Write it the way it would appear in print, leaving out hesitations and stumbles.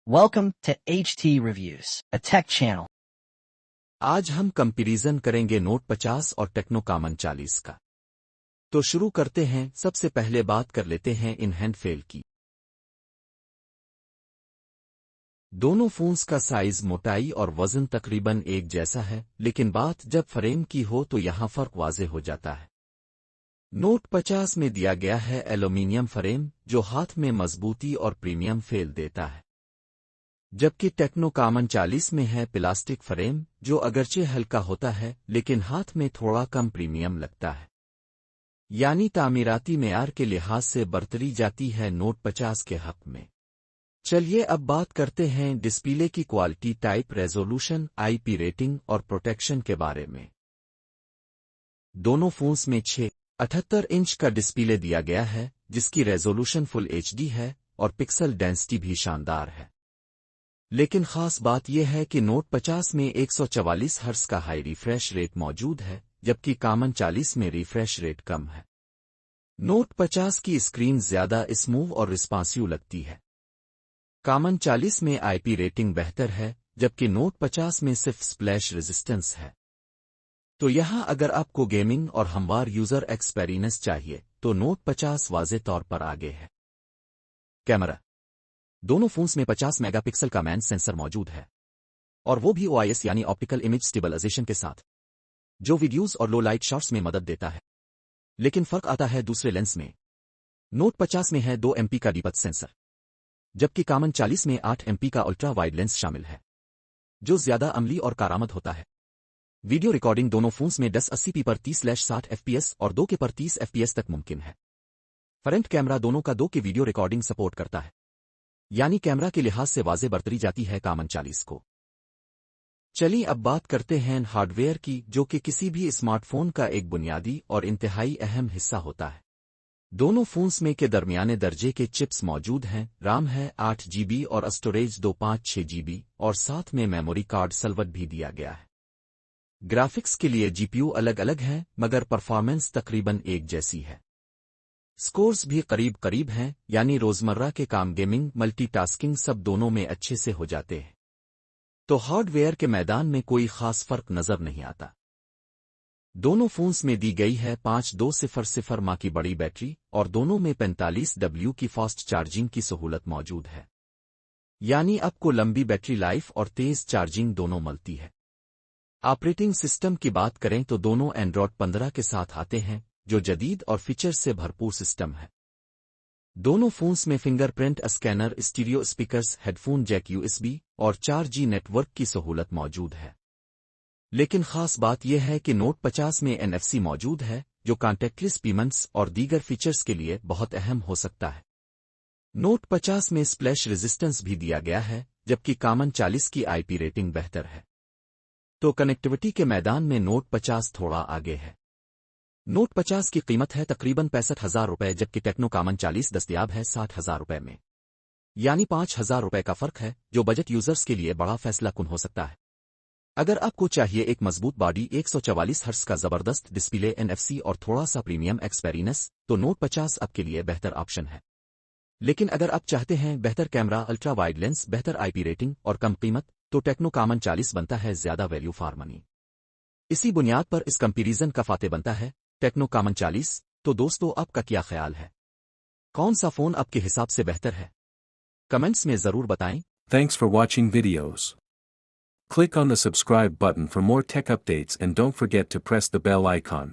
Welcome to HT Reviews, a tech channel. आज हम comparison करेंगे नोट 50 और टेक्नो कॉमन 40 का। तो शुरू करते हैं। सबसे पहले बात कर लेते हैं इन हैंड फेल की। दोनों फोन्स का साइज, मोटाई और वजन तकरीबन एक जैसा है, लेकिन बात जब फ्रेम की हो तो यहां फर्क वाज़ेह हो जाता है। नोट 50 में दिया गया है एल्यूमीनियम फ्रेम जो हाथ में मजबूती और प्रीमियम फील देता है, जबकि टेक्नो कॉमन 40 में है प्लास्टिक फ्रेम जो अगरचे हल्का होता है लेकिन हाथ में थोड़ा कम प्रीमियम लगता है, यानी तामीराती मेयार के लिहाज से बरतरी जाती है नोट 50 के हक में। चलिए अब बात करते हैं डिस्प्ले की quality, type, resolution, IP rating और प्रोटेक्शन के बारे में। दोनों फोन्स में 6.78 इंच का डिस्प्ले दिया गया है जिसकी रेजोल्यूशन फुल एचडी है और पिक्सल डेंसिटी भी शानदार है। लेकिन खास बात यह है कि नोट 50 में 144 हर्ट्ज का हाई रिफ्रेश रेट मौजूद है, जबकि कॉमन 40 में रिफ्रेश रेट कम है। नोट 50 की स्क्रीन ज्यादा स्मूव और रिस्पॉन्सिव लगती है। कॉमन 40 में आईपी रेटिंग बेहतर है, जबकि नोट 50 में सिर्फ स्प्लैश रेजिस्टेंस है। तो यहाँ अगर आपको गेमिंग और हमवार यूजर एक्सपीरियंस चाहिए तो नोट 50 वाज़े तौर पर आगे है। कैमरा, दोनों फोन्स में 50 मेगापिक्सल का मैन सेंसर मौजूद है, और वो भी OIS यानी ऑप्टिकल इमेज स्टेबलाइजेशन के साथ, जो वीडियोस और लो लाइट शॉट्स में मदद देता है। लेकिन फर्क आता है दूसरे लेंस में। नोट 50 में है 2 MP का डीपथ सेंसर, जबकि कॉमन 40 में 8 MP का अल्ट्रा वाइड लेंस शामिल है, जो ज्यादा अमली और कारआमद होता है। वीडियो रिकॉर्डिंग दोनों फोन्स में 1080p पर 30/60 FPS और 2K पर 30 FPS तक मुमकिन है। फ्रंट कैमरा दोनों का 2K वीडियो रिकॉर्डिंग सपोर्ट करता है, यानी कैमरा के लिहाज से वाज़े बरतरी जाती है कॉमन 40 को। चलिए अब बात करते हैं हार्डवेयर की, जो कि किसी भी स्मार्टफोन का एक बुनियादी और इंतहाई अहम हिस्सा होता है। दोनों फोन्स में के दरमियाने दर्जे के चिप्स मौजूद हैं। RAM है 8 GB और स्टोरेज 256 GB और साथ में मेमोरी कार्ड स्लॉट भी दिया गया है। ग्राफिक्स के लिए GPU अलग अलग है, मगर परफॉर्मेंस तकरीबन एक जैसी है। स्कोर्स भी करीब करीब हैं, यानी रोजमर्रा के काम, गेमिंग, मल्टीटास्किंग सब दोनों में अच्छे से हो जाते हैं। तो हार्डवेयर के मैदान में कोई खास फर्क नजर नहीं आता। दोनों फोन्स में दी गई है 5200 mAh की बड़ी बैटरी और दोनों में 45W की फास्ट चार्जिंग की सहूलत मौजूद है, यानी आपको लंबी बैटरी लाइफ और तेज चार्जिंग दोनों मिलती है। ऑपरेटिंग सिस्टम की बात करें तो दोनों एंड्रॉयड 15 के साथ आते हैं, जो जदीद और फीचर से भरपूर सिस्टम है। दोनों फोन्स में fingerprint scanner, stereo speakers, headphone jack, USB और 4G नेटवर्क की सहूलत मौजूद है। लेकिन खास बात यह है कि नोट 50 में NFC मौजूद है, जो कॉन्टैक्टलेस पेमेंट्स और दीगर फीचर्स के लिए बहुत अहम हो सकता है। नोट 50 में स्प्लैश रेजिस्टेंस भी दिया गया है, जबकि कॉमन 40 की आईपी रेटिंग बेहतर है। तो कनेक्टिविटी के मैदान में नोट 50 थोड़ा आगे है। नोट 50 की कीमत है तकरीबन 65,000 रुपए, जबकि टेक्नो कॉमन 40 दस्तयाब है 60,000 रुपए में, यानी 5,000 रुपए का फर्क है, जो बजट यूजर्स के लिए बड़ा फैसला कुन हो सकता है। अगर आपको चाहिए एक मजबूत बॉडी, 144 हर्ट्ज का जबरदस्त डिस्प्ले, NFC और थोड़ा सा प्रीमियम एक्सपीरियंस, तो नोट 50 आपके लिए बेहतर ऑप्शन है। लेकिन अगर आप चाहते हैं बेहतर कैमरा, अल्ट्रा वाइड लेंस, बेहतर आईपी रेटिंग और कम कीमत, तो टेक्नो कॉमन 40 बनता है ज्यादा वैल्यू फॉर मनी। इसी बुनियाद पर इस कंपैरिजन का फाते बनता है टेक्नो कॉमन 40। तो दोस्तों, आपका क्या ख्याल है? कौन सा फोन आपके हिसाब से बेहतर है? कमेंट्स में जरूर बताएं। Thanks for watching videos. Click on the subscribe button for more tech updates and don't forget to press the bell icon.